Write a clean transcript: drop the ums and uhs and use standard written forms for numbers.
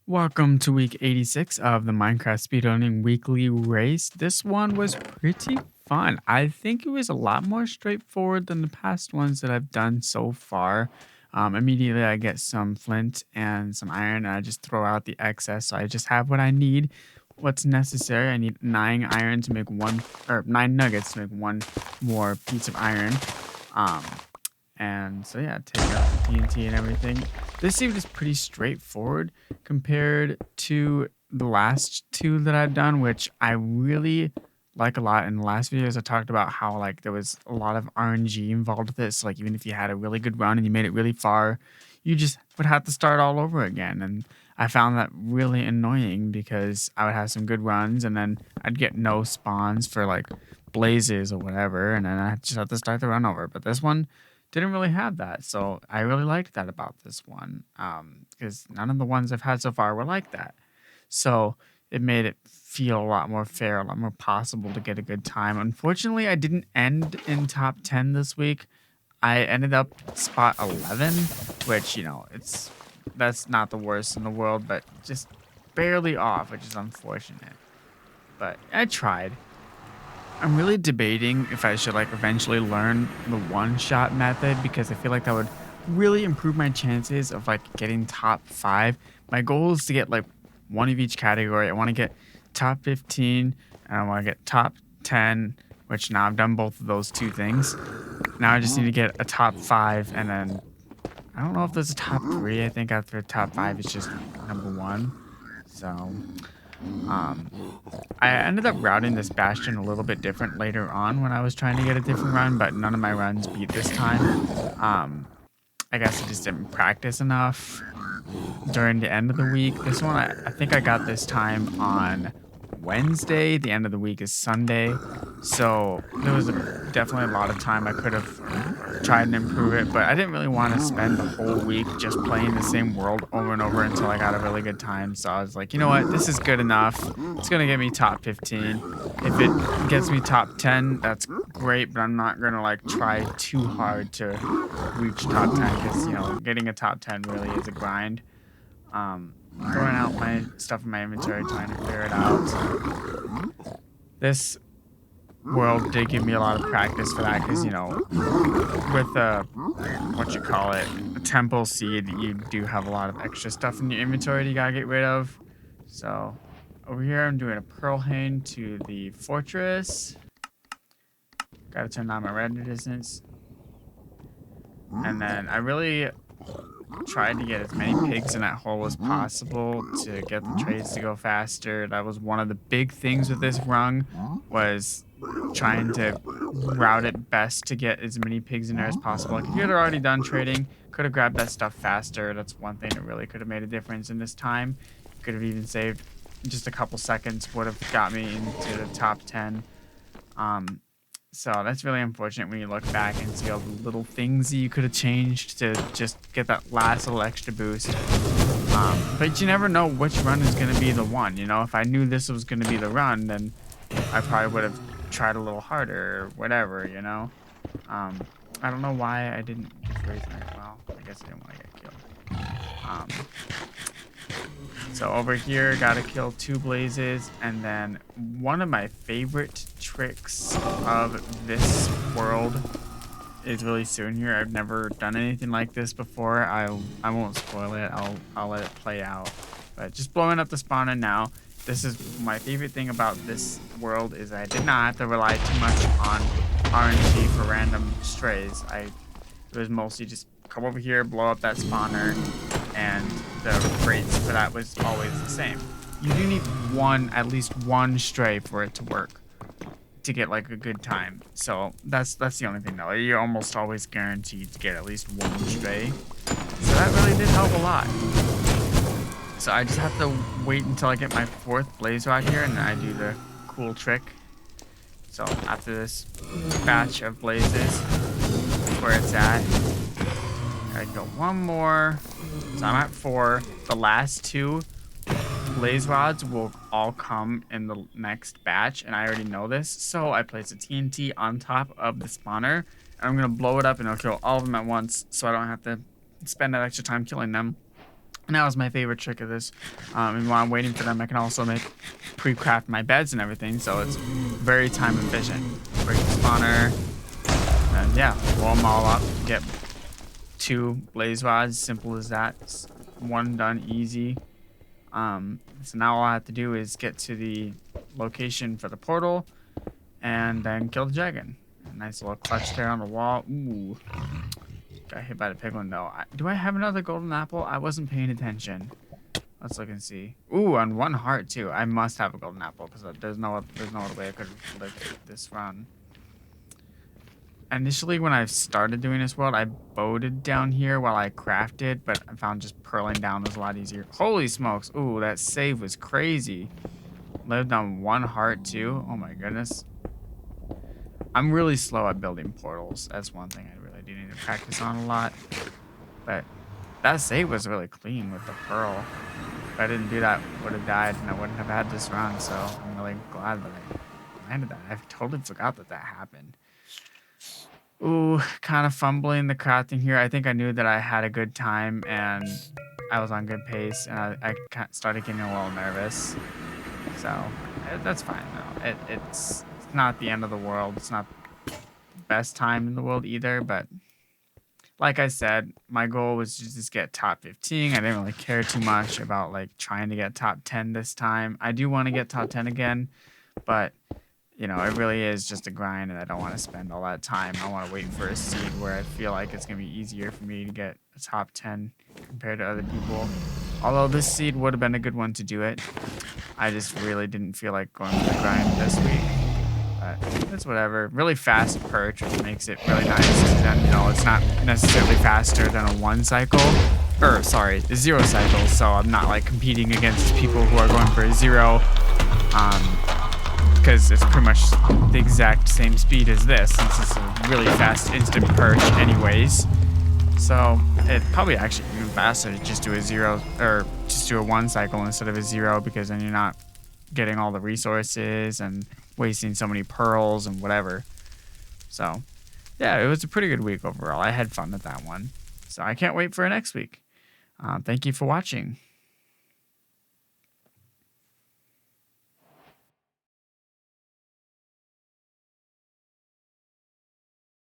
Welcome to week 86 of the Minecraft Speedrunning Weekly Race. This one was pretty fun. I think it was a lot more straightforward than the past ones that I've done so far. Immediately, I get some flint and some iron, and I just throw out the excess. So I just have what I need, what's necessary. I need 9 iron to make one, or 9 nuggets to make one more piece of iron. Um, and so yeah, take out the TNT and everything. This seemed is pretty straightforward compared to the last two that I've done, which I really like a lot. In the last videos, I talked about how like there was a lot of RNG involved with this. Like even if you had a really good run and you made it really far, you just would have to start all over again. And I found that really annoying because I would have some good runs and then I'd get no spawns for like blazes or whatever, and then I just have to start the run over. But this one didn't really have that, so I really liked that about this one, because none of the ones I've had so far were like that. So it made it feel a lot more fair, a lot more possible to get a good time. Unfortunately, I didn't end in top 10 this week. I ended up spot 11, which, that's not the worst in the world, but just barely off, which is unfortunate. But I tried. I'm really debating if I should like eventually learn the one-shot method because I feel like that would really improve my chances of like getting top 5. My goal is to get like one of each category. I want to get top 15 and I want to get top 10, which now I've done both of those two things. Now I just need to get a top 5 and then I don't know if there's a top 3. I think after top 5 it's just number 1. So um, I ended up routing this bastion a little bit different later on when I was trying to get a different run, but none of my runs beat this time. I guess I just didn't practice enough during the end of the week. This one, I think I got this time on Wednesday. The end of the week is Sunday. So there was definitely a lot of time I could have tried and improve it, but I didn't really want to spend the whole week just playing the same world over and over until I got a really good time. So I was like, you know what, this is good enough. It's going to get me top 15. If it gets me top 10, that's great, but I'm not going to like try too hard to reach top 10 because, getting a top 10 really is a grind. Throwing out my stuff in my inventory, trying to clear it out. This world did give me a lot of practice for that because, with a temple seed, you do have a lot of extra stuff in your inventory that you gotta get rid of. So over here, I'm doing a pearl hang to the fortress. Gotta turn on my render distance. And then I really tried to get as many pigs in that hole as possible to get the trades to go faster. That was one of the big things with this run, was trying to route it best to get as many pigs in there as possible. Like if you're already done trading, could have grabbed that stuff faster. That's one thing that really could have made a difference in this time. Could have even saved just a couple seconds, would have got me into the top 10. So that's really unfortunate when you look back and see all the little things that you could have changed to just get that last little extra boost. But you never know which run is going to be the one. If I knew this was going to be the run, then I probably would have tried a little harder or whatever, I don't know why I didn't just raise my... Well, I guess I didn't want to get killed. So over here, gotta kill 2 blazes, and then one of my favorite tricks of this world is really soon here. I've never done anything like this before. I won't spoil it. I'll let it play out. But just blowing up the spawner now. This is my favorite thing about this world is I did not have to rely too much on RNG for random strays. It was mostly just come over here, blow up that spawner, and the rates for that was always the same. You do need at least one stray for it to work, to get like a good time. So that's the only thing though. You're almost always guaranteed to get at least one stray. So that really did help a lot. So I just have to wait until I get my 4th blaze rod here, and then I do the cool trick. So after this batch of blazes, where it's at, I go one more. So I'm at 4. The last 2 blaze rods will all come in the next batch, and I already know this. So I place a TNT on top of the spawner, and I'm gonna blow it up, and it'll kill all of them at once, so I don't have to spend that extra time killing them. And that was my favorite trick of this. And while I'm waiting for them, I can also make pre-craft my beds and everything, so it's very time efficient. Break the spawner, and yeah, blow them all up. Get 2 blaze rods, simple as that. It's one done easy. So now all I have to do is get to the location for the portal, and then kill the dragon. A nice little clutch there on the wall. Ooh. Got hit by the piglin though. Do I have another golden apple? I wasn't paying attention. Let's look and see. Ooh, on 1 heart too. I must have a golden apple because there's no other way I could have lived this run. Initially, when I started doing this world, I boated down here while I crafted, but I found just purling down was a lot easier. Holy smokes! Ooh, that save was crazy. Lived on 1 heart too. Oh my goodness. I'm really slow at building portals. That's one thing I really do need to practice on a lot. But that save was really clean with the pearl. If I didn't do that, I would have died and I wouldn't have had this run. So I'm really glad that I landed that. I totally forgot that happened. Ooh, kind of fumbling the crafting here. I think I knew that I had a good time and I was on good pace. And I started getting a little nervous. So that's fine though. It's not the end of the world. It's not the best time in the world either, but like I said, my goal was to just get top 15. I didn't really care too much about like trying to get top 10 this time. I do want to get top 10 again, but you know, it really is just a grind and I don't want to spend all that time. I want to wait for a seed where I feel like it's going to be easier for me to get a top 10 compared to other people. Although this seed would have been a good one to do it. I just really didn't feel like going for the grind this week. But it's whatever. Really fast perch, which makes it really nice. Then, you know, it's not necessarily faster than a 1 cycle. Or, sorry, a 0 cycle. So I'm not like competing against people who are going for a 0. Because it's pretty much the exact same speed as this, since it's a really fast instant perch anyways. So it's probably actually even faster to just do a 0 or just do a 1 cycle instead of a 0, because then you're not getting all the resources and wasting so many pearls and whatever. So yeah, it was a pretty good week overall. I had fun with that one. So I can't wait for next week. Thank you for watching.